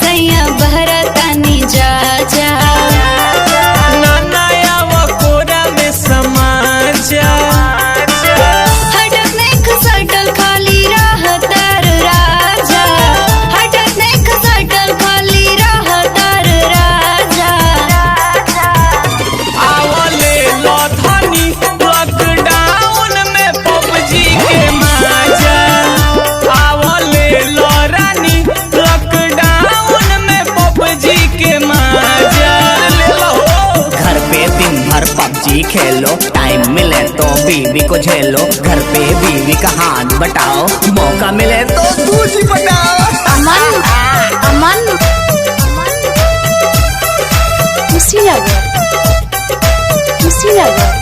सैया बहरा तानी जा जा नाना कोरा में समा जा हटक नहीं खसटल खाली राह तार राजा हटक नहीं खसटल खाली राह तार राजा आवले लथनी लॉकडाउन में पबजी के माजा आवले लरानी लॉकडाउन में पबजी के माजा ले लो। घर पे दिन भर पबजी खेलो, टाइम मिले तो बीवी को झेलो। घर पे बीवी का हाथ बटाओ, मौका मिले तो दूजी बनाओ। अमन अमन कुशीनगर कुशीनगर